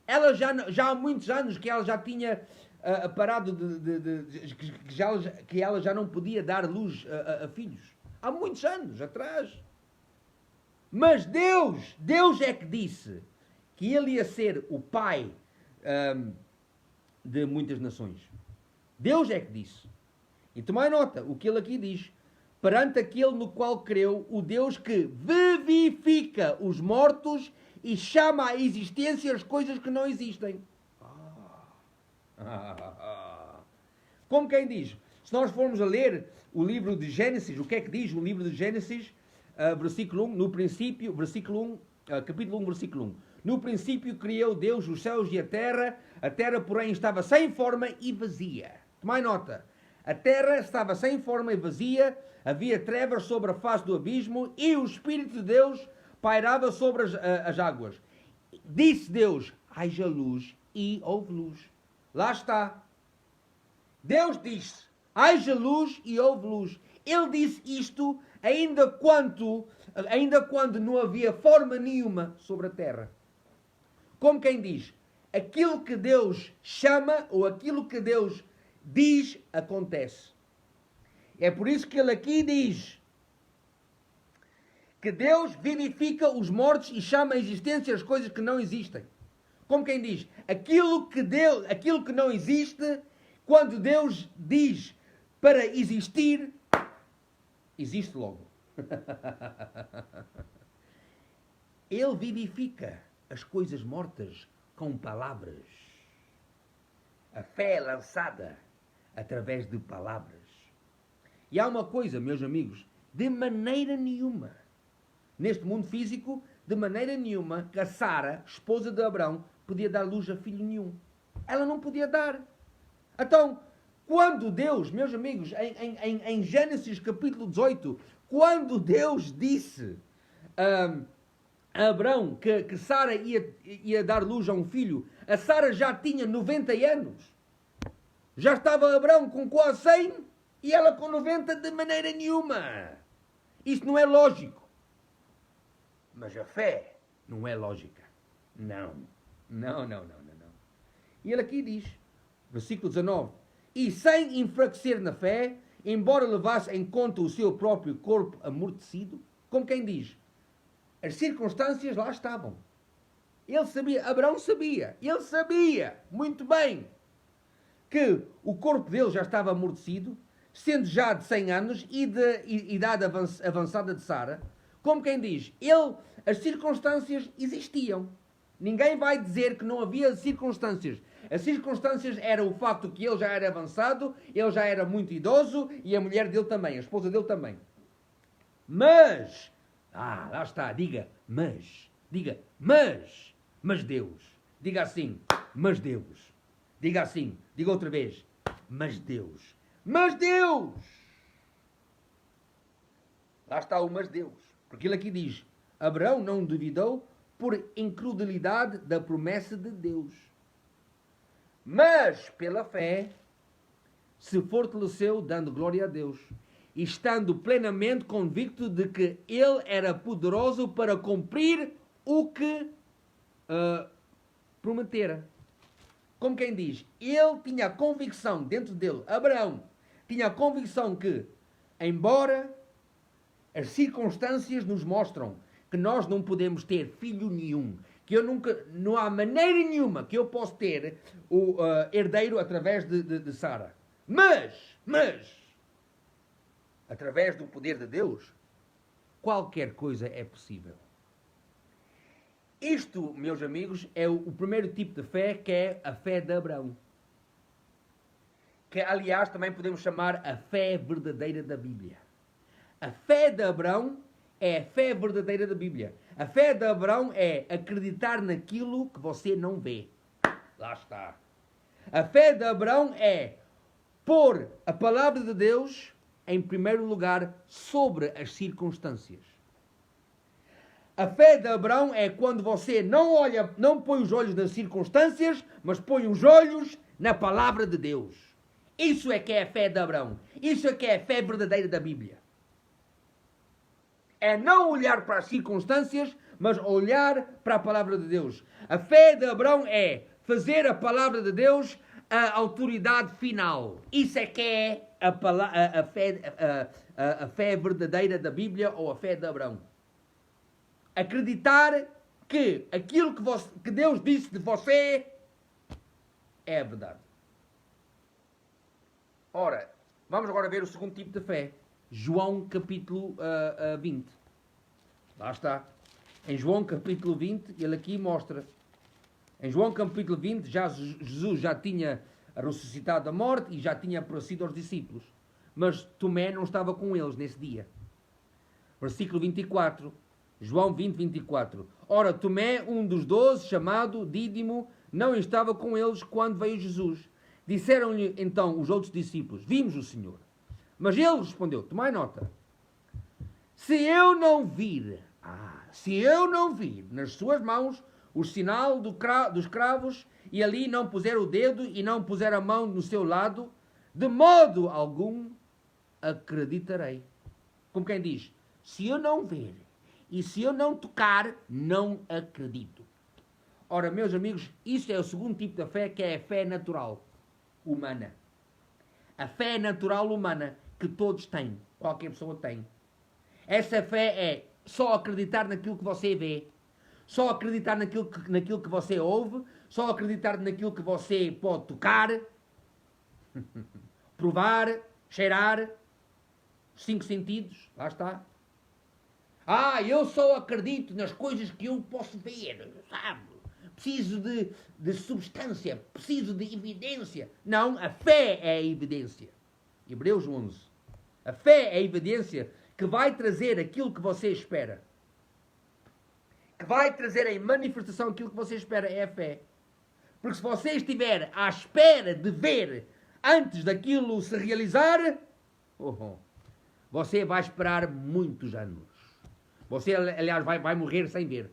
Speaker 1: Ela já há muitos anos que ela já tinha parado que ela já não podia dar luz a filhos. Há muitos anos atrás. Mas Deus é que disse que ele ia ser o pai de muitas nações. Deus é que disse. E tomai nota, o que ele aqui diz. Perante aquele no qual creu, o Deus que vivifica os mortos e chama à existência as coisas que não existem. Como quem diz? Se nós formos a ler o livro de Gênesis, o que é que diz o livro de Gênesis, versículo 1, no princípio, versículo 1, capítulo 1, versículo 1. No princípio criou Deus os céus e a terra porém estava sem forma e vazia. Tomai nota, a terra estava sem forma e vazia, havia trevas sobre a face do abismo e o Espírito de Deus pairava sobre as águas. Disse Deus, haja luz e houve luz. Lá está. Deus disse, haja luz e houve luz. Ele disse isto ainda quando não havia forma nenhuma sobre a terra. Como quem diz, aquilo que Deus chama ou aquilo que Deus diz, acontece. É por isso que ele aqui diz que Deus vivifica os mortos e chama à existência as coisas que não existem. Como quem diz, aquilo que não existe, quando Deus diz para existir, existe logo. Ele vivifica as coisas mortas com palavras. A fé é lançada através de palavras. E há uma coisa, meus amigos, de maneira nenhuma, neste mundo físico, de maneira nenhuma, que a Sara, esposa de Abraão, podia dar luz a filho nenhum. Ela não podia dar. Então, quando Deus, meus amigos, em Gênesis capítulo 18, quando Deus disse a Abraão que Sara ia dar luz a um filho, a Sara já tinha 90 anos. Já estava Abraão com quase 100 e ela com 90 de maneira nenhuma. Isso não é lógico. Mas a fé não é lógica. Não. E ele aqui diz, versículo 19, e sem enfraquecer na fé, embora levasse em conta o seu próprio corpo amortecido, como quem diz, as circunstâncias lá estavam. Ele sabia, Abraão sabia, ele sabia muito bem que o corpo dele já estava amortecido, sendo já de 100 anos e de idade avançada de Sara, como quem diz, as circunstâncias existiam. Ninguém vai dizer que não havia circunstâncias. As circunstâncias eram o facto que ele já era avançado, ele já era muito idoso e a mulher dele também, a esposa dele também. Mas, lá está, diga Deus. Diga assim, mas Deus. Diga assim, diga outra vez, mas Deus. Mas Deus! Lá está o mas Deus. Porque ele aqui diz, Abraão não duvidou por incredulidade da promessa de Deus. Mas, pela fé, se fortaleceu dando glória a Deus, e estando plenamente convicto de que Ele era poderoso para cumprir o que prometera. Como quem diz, ele tinha a convicção dentro dele, Abraão, tinha a convicção que, embora as circunstâncias nos mostram que nós não podemos ter filho nenhum, que não há maneira nenhuma que eu possa ter o herdeiro através de Sara. Mas, através do poder de Deus, qualquer coisa é possível. Isto, meus amigos, é o primeiro tipo de fé, que é a fé de Abraão. Que, aliás, também podemos chamar a fé verdadeira da Bíblia. A fé de Abraão é a fé verdadeira da Bíblia. A fé de Abraão é acreditar naquilo que você não vê. Lá está. A fé de Abraão é pôr a palavra de Deus em primeiro lugar sobre as circunstâncias. A fé de Abraão é quando você não põe os olhos nas circunstâncias, mas põe os olhos na palavra de Deus. Isso é que é a fé de Abraão. Isso é que é a fé verdadeira da Bíblia. É não olhar para as circunstâncias, mas olhar para a palavra de Deus. A fé de Abraão é fazer a palavra de Deus a autoridade final. Isso é que é a fé verdadeira da Bíblia ou a fé de Abraão. Acreditar que aquilo que Deus disse de você é a verdade. Ora, vamos agora ver o segundo tipo de fé. João capítulo 20. Lá está. Em João capítulo 20, ele aqui mostra. Em João capítulo 20, Jesus já tinha ressuscitado da morte e já tinha aparecido aos discípulos. Mas Tomé não estava com eles nesse dia. Versículo 24. João 20, 24. Ora, Tomé, um dos 12, chamado Dídimo, não estava com eles quando veio Jesus. Disseram-lhe então os outros discípulos, vimos o Senhor. Mas ele respondeu, tomai nota, se eu não vir nas suas mãos o sinal dos cravos e ali não puser o dedo e não puser a mão no seu lado, de modo algum acreditarei. Como quem diz, se eu não ver e se eu não tocar, não acredito. Ora, meus amigos, isso é o segundo tipo de fé, que é a fé natural, humana. A fé natural humana que todos têm, qualquer pessoa tem. Essa fé é só acreditar naquilo que você vê, só acreditar naquilo que você ouve, só acreditar naquilo que você pode tocar, provar, cheirar, 5 sentidos, lá está. Ah, eu só acredito nas coisas que eu posso ver, sabe? Preciso de substância, preciso de evidência. Não, a fé é a evidência. Hebreus 11. A fé é a evidência que vai trazer aquilo que você espera. Que vai trazer em manifestação aquilo que você espera, é a fé. Porque se você estiver à espera de ver antes daquilo se realizar, você vai esperar muitos anos. Você, aliás, vai morrer sem ver.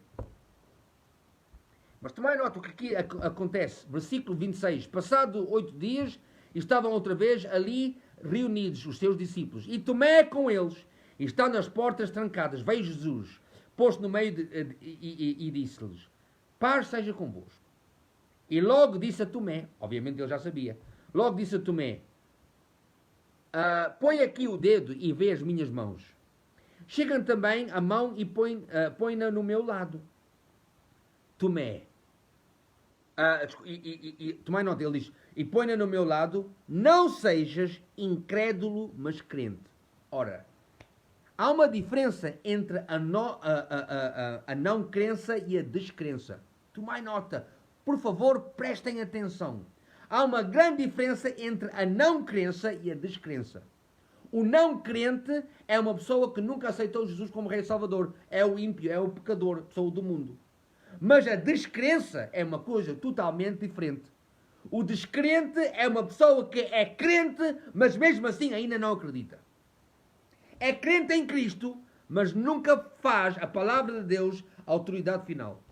Speaker 1: Mas tomai nota o que aqui acontece. Versículo 26. Passado 8 dias, estavam outra vez ali reunidos os seus discípulos. E Tomé com eles, e estando as portas trancadas, veio Jesus, posto no meio e disse-lhes: paz seja convosco. E logo disse a Tomé, obviamente ele já sabia, logo disse a Tomé: põe aqui o dedo e vê as minhas mãos. Chega também a mão e põe-na no meu lado. Tomé. Tomai nota, ele diz: e põe-na no meu lado, não sejas incrédulo, mas crente. Ora, há uma diferença entre a não crença e a descrença. Tomai nota, por favor, prestem atenção. Há uma grande diferença entre a não crença e a descrença. O não crente é uma pessoa que nunca aceitou Jesus como Rei e Salvador. É o ímpio, é o pecador, pessoa do mundo. Mas a descrença é uma coisa totalmente diferente. O descrente é uma pessoa que é crente, mas mesmo assim ainda não acredita. É crente em Cristo, mas nunca faz a palavra de Deus a autoridade final.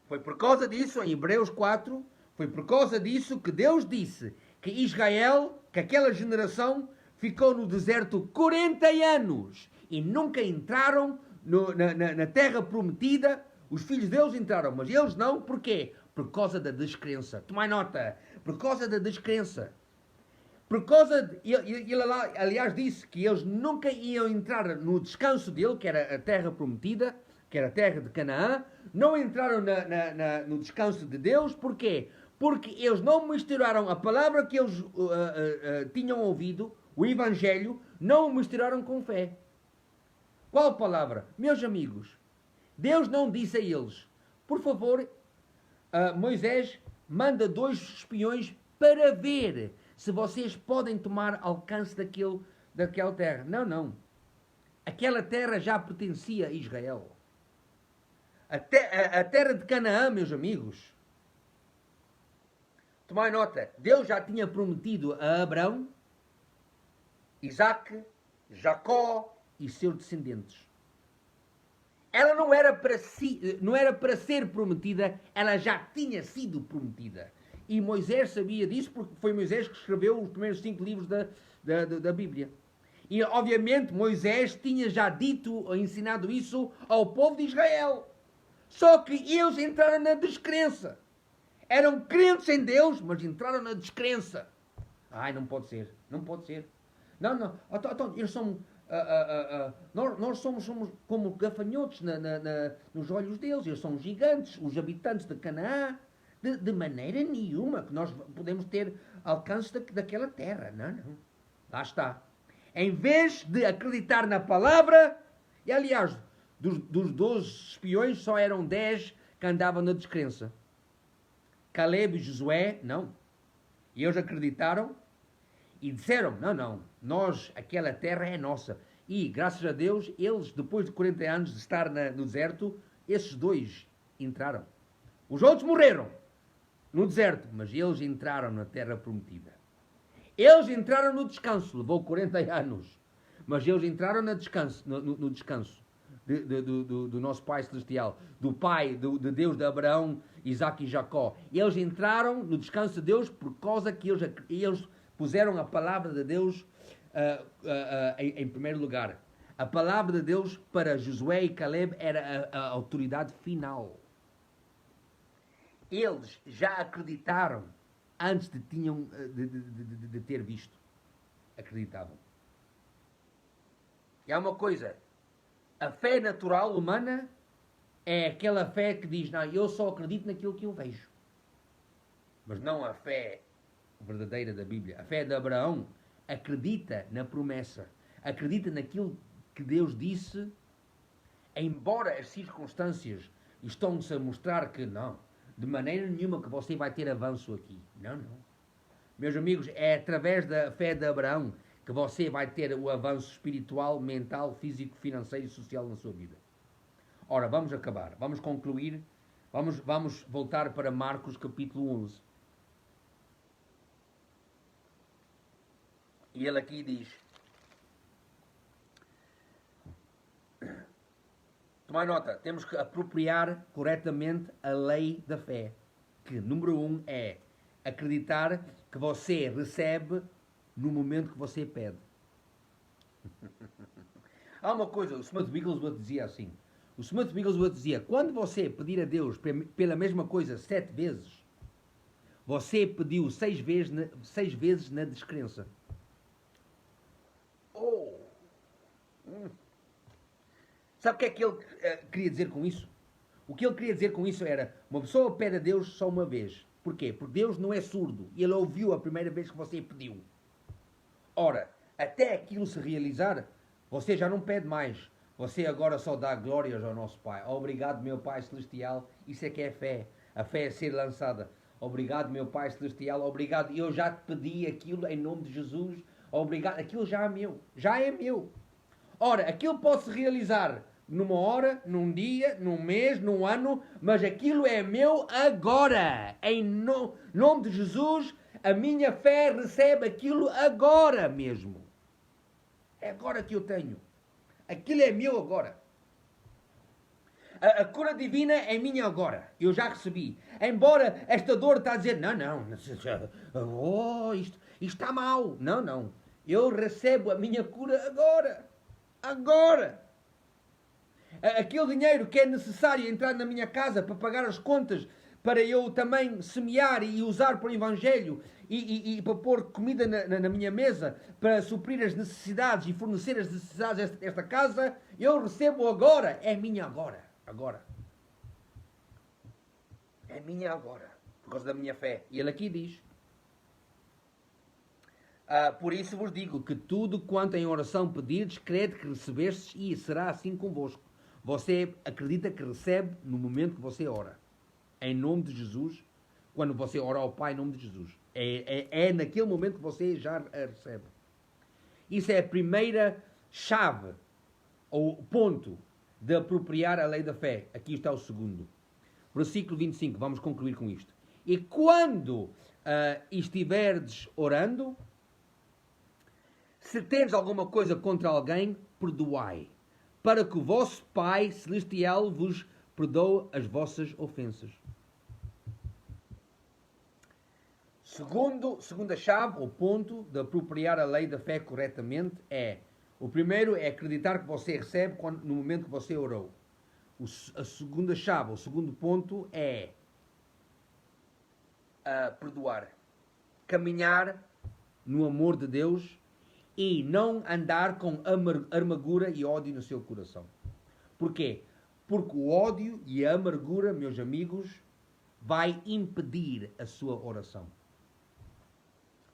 Speaker 1: Foi por causa disso, em Hebreus 4, foi por causa disso que Deus disse que Israel, que aquela geração, ficou no deserto 40 anos e nunca entraram na terra prometida. Os filhos deles entraram, mas eles não. Porquê? Por causa da descrença. Tomai nota. Por causa da descrença. Por causa de, ele aliás disse que eles nunca iam entrar no descanso dele, que era a terra prometida, que era a terra de Canaã. Não entraram no descanso de Deus. Porquê? Porque eles não misturaram a palavra que eles tinham ouvido, o Evangelho, não o misturaram com fé. Qual palavra? Meus amigos, Deus não disse a eles: por favor, Moisés, manda 2 espiões para ver se vocês podem tomar alcance daquela terra. Não, não. Aquela terra já pertencia a Israel. A terra de Canaã, meus amigos. Tomai nota, Deus já tinha prometido a Abraão, Isaac, Jacó e seus descendentes. Ela não era para ser prometida, ela já tinha sido prometida. E Moisés sabia disso porque foi Moisés que escreveu os primeiros 5 livros da Bíblia. E obviamente Moisés tinha já dito ou ensinado isso ao povo de Israel. Só que eles entraram na descrença. Eram crentes em Deus, mas entraram na descrença. Ai, não pode ser. Não pode ser. Não, não. Eles são... nós somos como gafanhotos nos olhos deles. Eles são gigantes, os habitantes de Canaã. De maneira nenhuma que nós podemos ter alcance daquela terra. Não, não. Lá está. Em vez de acreditar na palavra... E, aliás, dos 12 espiões, só eram 10 que andavam na descrença. Caleb e Josué, não. E eles acreditaram e disseram: não, não, nós, aquela terra é nossa. E, graças a Deus, eles, depois de 40 anos de estar no deserto, esses 2 entraram. Os outros morreram no deserto, mas eles entraram na terra prometida. Eles entraram no descanso, levou 40 anos, mas eles entraram no descanso do nosso Pai Celestial, do Pai, de Deus de Abraão, Isaac e Jacó. Eles entraram no descanso de Deus por causa que eles puseram a palavra de Deus em primeiro lugar. A palavra de Deus para Josué e Caleb era a autoridade final. Eles já acreditaram antes de ter visto. Acreditavam. E há uma coisa. A fé natural humana é aquela fé que diz: não, eu só acredito naquilo que eu vejo. Mas não a fé verdadeira da Bíblia. A fé de Abraão acredita na promessa, acredita naquilo que Deus disse, embora as circunstâncias estão-se a mostrar que não, de maneira nenhuma que você vai ter avanço aqui. Não, não. Meus amigos, é através da fé de Abraão que você vai ter o avanço espiritual, mental, físico, financeiro e social na sua vida. Ora, vamos acabar, vamos concluir, vamos voltar para Marcos capítulo 11. E ele aqui diz: tomai nota, temos que apropriar corretamente a lei da fé, que número 1 é acreditar que você recebe no momento que você pede. Há uma coisa, o Smith Wigglesworth dizia assim, o Smith Wigglesworth dizia, quando você pedir a Deus pela mesma coisa 7 vezes, você pediu 6 vezes na descrença. Sabe o que é que ele queria dizer com isso? O que ele queria dizer com isso era, uma pessoa pede a Deus só uma vez. Porquê? Porque Deus não é surdo. Ele ouviu a primeira vez que você pediu. Ora, até aquilo se realizar, você já não pede mais. Você agora só dá glórias ao nosso Pai. Obrigado, meu Pai Celestial. Isso é que é fé. A fé é ser lançada. Obrigado, meu Pai Celestial. Obrigado. Eu já te pedi aquilo em nome de Jesus. Obrigado. Aquilo já é meu. Já é meu. Ora, aquilo pode se realizar numa hora, num dia, num mês, num ano, mas aquilo é meu agora. Em nome de Jesus, a minha fé recebe aquilo agora mesmo. É agora que eu tenho. Aquilo é meu agora. A cura divina é minha agora. Eu já recebi. Embora esta dor está a dizer, isto está mal. Não, não. Eu recebo a minha cura agora. Agora. Aquele dinheiro que é necessário entrar na minha casa para pagar as contas, para eu também semear e usar para o Evangelho e para pôr comida na minha mesa, para suprir as necessidades e fornecer as necessidades desta casa, eu recebo agora. É minha agora. Agora. É minha agora. Por causa da minha fé. E ele aqui diz: por isso vos digo que tudo quanto em oração pedirdes, crede que recebestes e será assim convosco. Você acredita que recebe no momento que você ora. Em nome de Jesus, quando você ora ao Pai em nome de Jesus. É naquele momento que você já a recebe. Isso é a primeira chave, ou ponto, de apropriar a lei da fé. Aqui está o segundo. Versículo 25, vamos concluir com isto. E quando estiverdes orando, se tendes alguma coisa contra alguém, perdoai, para que o vosso Pai Celestial vos perdoe as vossas ofensas. Segunda chave, ou ponto, de apropriar a lei da fé corretamente é, o primeiro é acreditar que você recebe no momento que você orou. A segunda chave, o segundo ponto é perdoar. Caminhar no amor de Deus e não andar com amargura e ódio no seu coração. Porquê? Porque o ódio e a amargura, meus amigos, vai impedir a sua oração.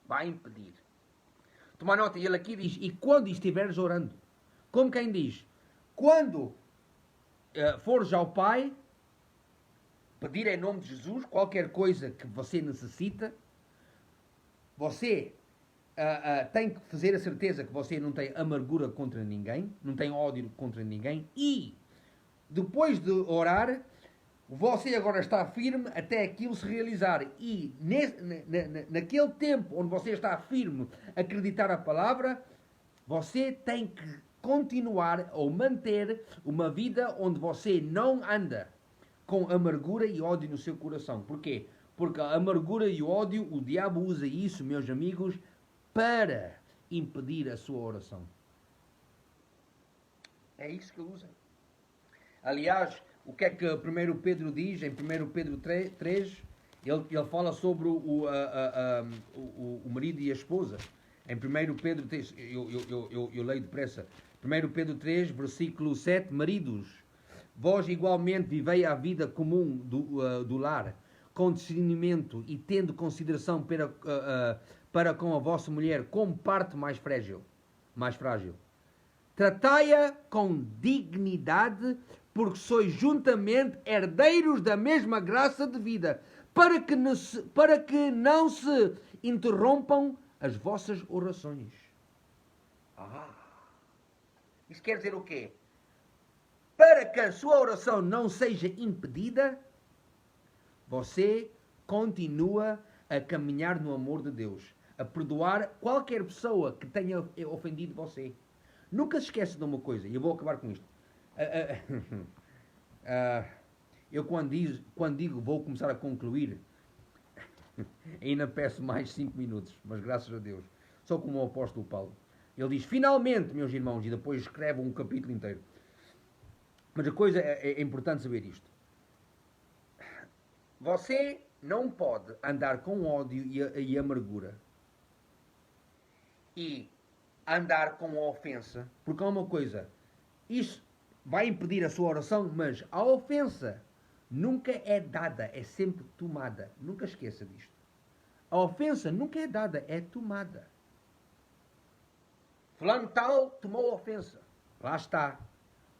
Speaker 1: Vai impedir. Toma nota, ele aqui diz, e quando estiveres orando, como quem diz, quando fores ao Pai, pedir em nome de Jesus qualquer coisa que você necessita, você tem que fazer a certeza que você não tem amargura contra ninguém, não tem ódio contra ninguém, e depois de orar, você agora está firme até aquilo se realizar. E naquele tempo onde você está firme a acreditar a palavra, você tem que continuar ou manter uma vida onde você não anda com amargura e ódio no seu coração. Porquê? Porque a amargura e o ódio, o diabo usa isso, meus amigos, para impedir a sua oração. É isso que usa. Aliás, o que é que 1 Pedro diz? Em 1 Pedro 3, ele fala sobre o marido e a esposa. Em 1 Pedro 3, eu leio depressa. 1 Pedro 3, versículo 7, maridos, vós igualmente vivei a vida comum do lar, com discernimento e tendo consideração para com a vossa mulher como parte mais frágil. Tratai-a com dignidade, porque sois juntamente herdeiros da mesma graça de vida, para que não se interrompam as vossas orações. Isso quer dizer o quê? Para que a sua oração não seja impedida, você continua a caminhar no amor de Deus, a perdoar qualquer pessoa que tenha ofendido você. Nunca se esqueça de uma coisa, e eu vou acabar com isto. Eu quando digo vou começar a concluir, ainda peço mais 5 minutos, mas graças a Deus, sou como o apóstolo Paulo. Ele diz, finalmente, meus irmãos, e depois escreve um capítulo inteiro. Mas a coisa é importante saber isto. Você não pode andar com ódio e amargura e andar com ofensa, porque há uma coisa, isso vai impedir a sua oração, mas a ofensa nunca é dada, é sempre tomada. Nunca esqueça disto. A ofensa nunca é dada, é tomada. Fulano tal tomou ofensa. Lá está.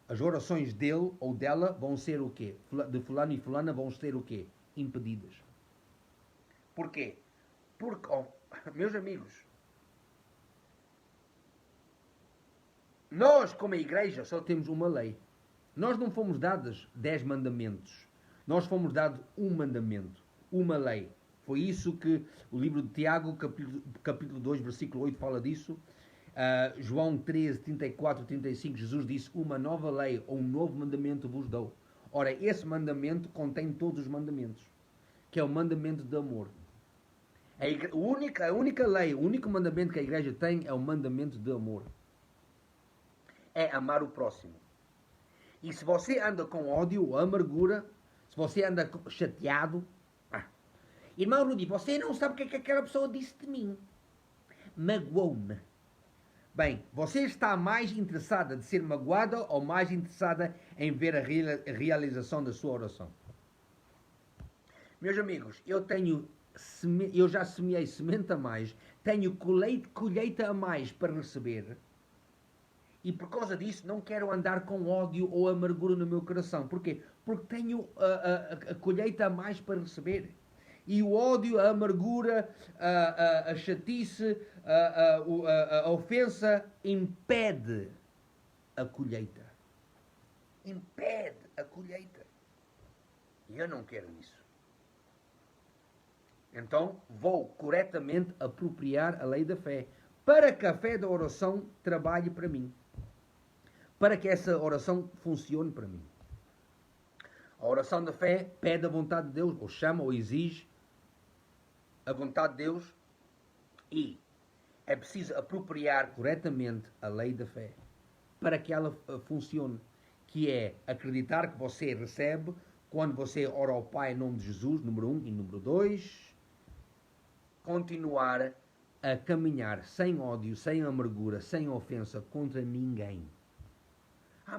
Speaker 1: As orações dele ou dela vão ser o quê? De fulano e fulana vão ser o quê? Impedidas. Porquê? Porque, meus amigos, nós como a igreja só temos uma lei. Nós não fomos dados 10 mandamentos. Nós fomos dados um mandamento, uma lei. Foi isso que o livro de Tiago, capítulo 2, versículo 8, fala disso. João 13, 34, 35, Jesus disse, uma nova lei ou um novo mandamento vos dou. Ora, esse mandamento contém todos os mandamentos, que é o mandamento de amor. A única lei, o único mandamento que a igreja tem é o mandamento de amor. É amar o próximo. E se você anda com ódio ou amargura, se você anda chateado, irmão Rudy, você não sabe o que é que aquela pessoa disse de mim. Magoou-me. Bem, você está mais interessada de ser magoada ou mais interessada em ver a realização da sua oração? Meus amigos, eu já semeei semente a mais, tenho colheita a mais para receber, e por causa disso não quero andar com ódio ou amargura no meu coração. Porquê? Porque tenho a colheita a mais para receber. E o ódio, a amargura, a chatice, a ofensa impede a colheita. Impede a colheita. E eu não quero isso. Então vou corretamente apropriar a lei da fé, para que a fé da oração trabalhe para mim. Para que essa oração funcione para mim. A oração da fé pede a vontade de Deus, ou chama, ou exige a vontade de Deus, e é preciso apropriar corretamente a lei da fé para que ela funcione, que é acreditar que você recebe quando você ora ao Pai em nome de Jesus, número 1, e número 2, continuar a caminhar sem ódio, sem amargura, sem ofensa contra ninguém.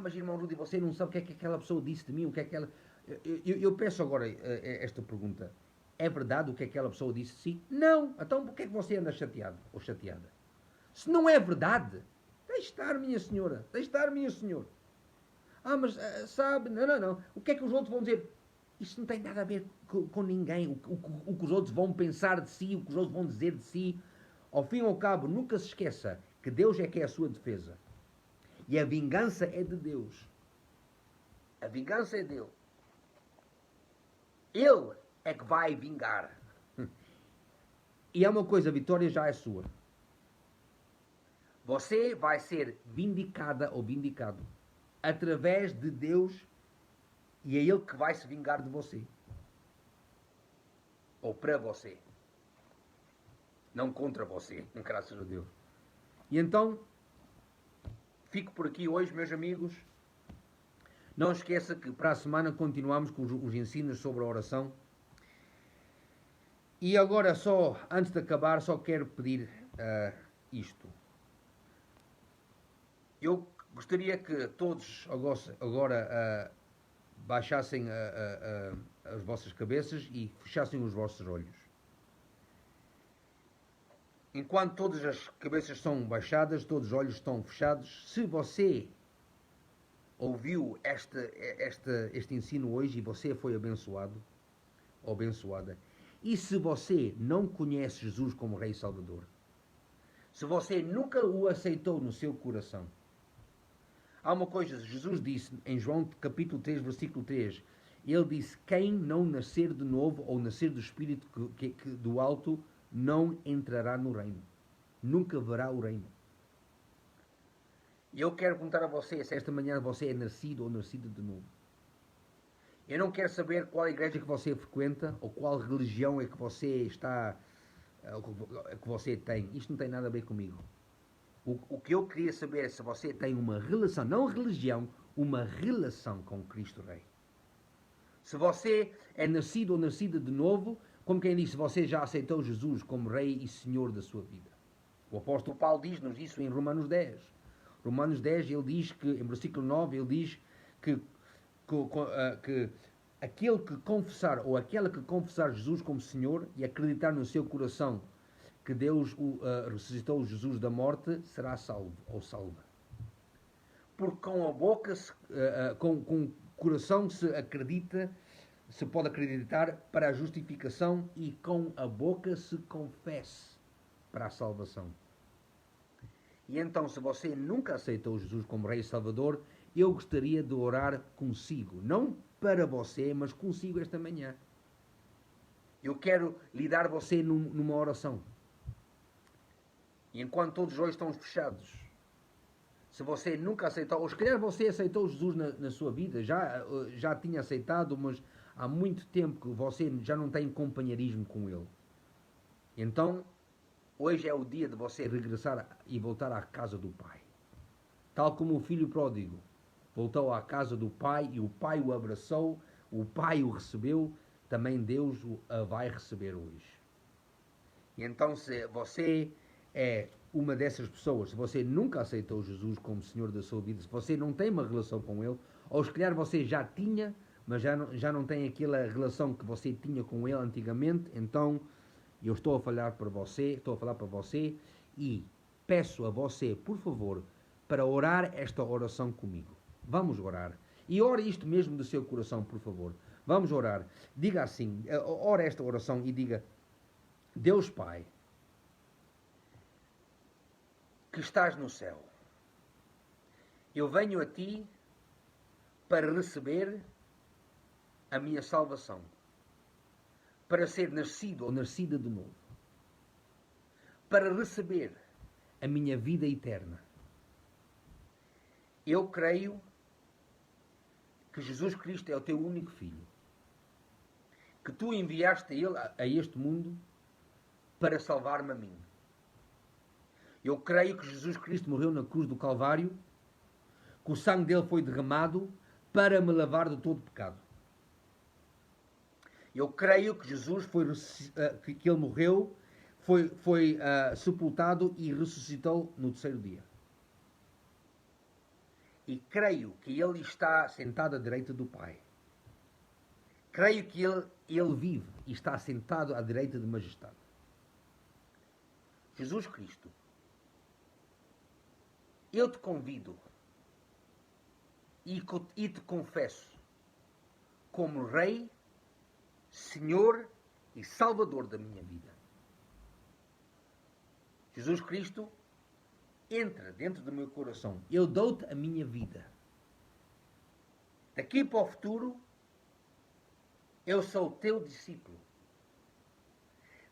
Speaker 1: Mas irmão Rudy, você não sabe o que é que aquela pessoa disse de mim, o que é que ela... Eu peço agora esta pergunta. É verdade o que aquela pessoa disse de si? Não. Então por que é que você anda chateado ou chateada? Se não é verdade, deixe estar, minha senhora. Deixe estar, minha senhora. Mas sabe, não. O que é que os outros vão dizer? Isso não tem nada a ver com ninguém. O que os outros vão pensar de si, o que os outros vão dizer de si. Ao fim e ao cabo, nunca se esqueça que Deus é que é a sua defesa. E a vingança é de Deus. A vingança é dele. Ele é que vai vingar. E é uma coisa, a vitória já é sua. Você vai ser vindicada ou vindicado através de Deus, e é Ele que vai se vingar de você. Ou para você. Não contra você, graças a Deus. E então, fico por aqui hoje, meus amigos. Não esqueça que para a semana continuamos com os ensinos sobre a oração. E agora só, antes de acabar, só quero pedir isto. Eu gostaria que todos agora baixassem as vossas cabeças e fechassem os vossos olhos. enquanto todas as cabeças são baixadas, todos os olhos estão fechados, se você ouviu este ensino hoje e você foi abençoado ou abençoada, e se você não conhece Jesus como Rei e Salvador, se você nunca o aceitou no seu coração, há uma coisa, Jesus disse em João capítulo 3, versículo 3, ele disse, quem não nascer de novo ou nascer do Espírito do alto, não entrará no reino. Nunca verá o reino. E eu quero perguntar a você se esta manhã você é nascido ou nascida de novo. Eu não quero saber qual igreja que você frequenta ou qual religião é que você está, que você tem. Isto não tem nada a ver comigo. O que eu queria saber é se você tem uma relação, não religião, uma relação com Cristo Rei. Se você é nascido ou nascida de novo, como quem diz, se você já aceitou Jesus como Rei e Senhor da sua vida. O apóstolo Paulo diz-nos isso em Romanos 10. Romanos 10, ele diz que, em versículo 9, ele diz que aquele que confessar, ou aquela que confessar Jesus como Senhor e acreditar no seu coração que Deus ressuscitou Jesus da morte, será salvo ou salva. Porque com a boca, com o coração se acredita, se pode acreditar para a justificação e com a boca se confessa para a salvação. E então, se você nunca aceitou Jesus como Rei e Salvador, eu gostaria de orar consigo. Não para você, mas consigo esta manhã. Eu quero lhe dar você numa oração. E enquanto todos os olhos estão fechados, se você nunca aceitou, ou se calhar você aceitou Jesus na sua vida, já tinha aceitado, mas há muito tempo que você já não tem companheirismo com Ele. Então, hoje é o dia de você regressar e voltar à casa do Pai. Tal como o filho pródigo voltou à casa do Pai e o Pai o abraçou, o Pai o recebeu, também Deus o vai receber hoje. E então, se você é uma dessas pessoas, se você nunca aceitou Jesus como Senhor da sua vida, se você não tem uma relação com Ele, ou se calhar você já tinha, mas já não tem aquela relação que você tinha com Ele antigamente, então eu estou a falar para você e peço a você, por favor, para orar esta oração comigo. Vamos orar. E ore isto mesmo do seu coração, por favor. Vamos orar. Diga assim, ore esta oração e diga, Deus Pai, que estás no céu, eu venho a Ti para receber a minha salvação, para ser nascido ou nascida de novo, para receber a minha vida eterna. Eu creio que Jesus Cristo é o Teu único Filho, que Tu enviaste Ele a este mundo para salvar-me a mim. Eu creio que Jesus Cristo morreu na cruz do Calvário, que o sangue dele foi derramado para me lavar de todo pecado. Eu creio que Jesus que ele morreu, foi sepultado e ressuscitou no terceiro dia. E creio que ele está sentado à direita do Pai. Creio que ele vive e está sentado à direita de majestade. Jesus Cristo, eu te convido e te confesso como Rei, Senhor e Salvador da minha vida. Jesus Cristo, entra dentro do meu coração. Eu dou-te a minha vida. Daqui para o futuro, eu sou o teu discípulo.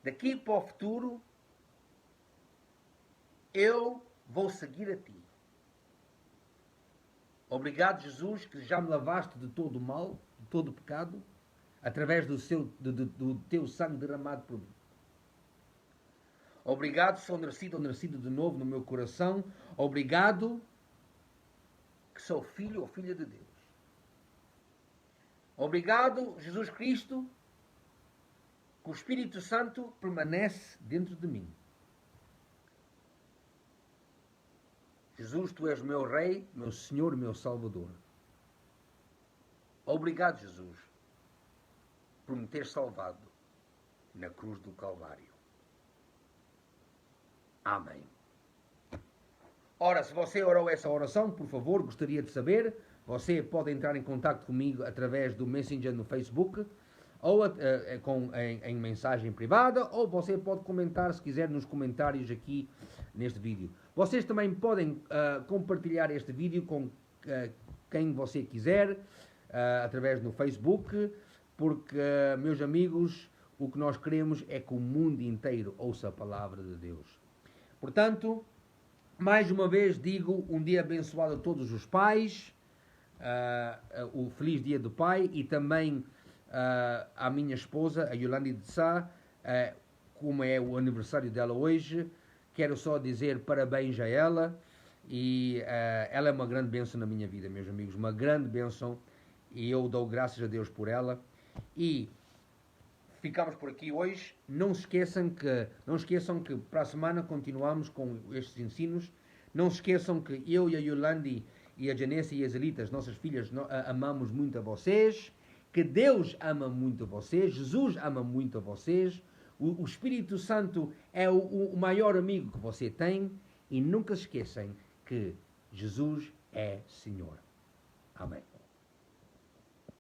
Speaker 1: Daqui para o futuro, eu vou seguir a ti. Obrigado, Jesus, que já me lavaste de todo o mal, de todo o pecado, através do teu sangue derramado por mim. Obrigado, sou nascido ou nascido de novo no meu coração. Obrigado, que sou filho ou filha de Deus. Obrigado, Jesus Cristo, que o Espírito Santo permanece dentro de mim. Jesus, Tu és o meu Rei, meu Senhor, meu Salvador. Obrigado, Jesus, por me ter salvado na cruz do Calvário. Amém. Ora, se você orou essa oração, por favor, gostaria de saber. Você pode entrar em contato comigo através do Messenger no Facebook, ou em mensagem privada, ou você pode comentar, se quiser, nos comentários aqui neste vídeo. Vocês também podem compartilhar este vídeo com quem você quiser, através do Facebook, porque, meus amigos, o que nós queremos é que o mundo inteiro ouça a palavra de Deus. Portanto, mais uma vez digo, um dia abençoado a todos os pais, o feliz dia do pai, e também à minha esposa, a Yolande de Sá, como é o aniversário dela hoje, quero só dizer parabéns a ela, e ela é uma grande bênção na minha vida, meus amigos, uma grande bênção, e eu dou graças a Deus por ela. E ficamos por aqui hoje. Não se esqueçam que para a semana continuamos com estes ensinos. Não se esqueçam que eu e a Yolande e a Janessa e as Elitas, nossas filhas, amamos muito a vocês, que Deus ama muito a vocês, Jesus ama muito a vocês, o Espírito Santo é o maior amigo que você tem, e nunca se esqueçam que Jesus é Senhor.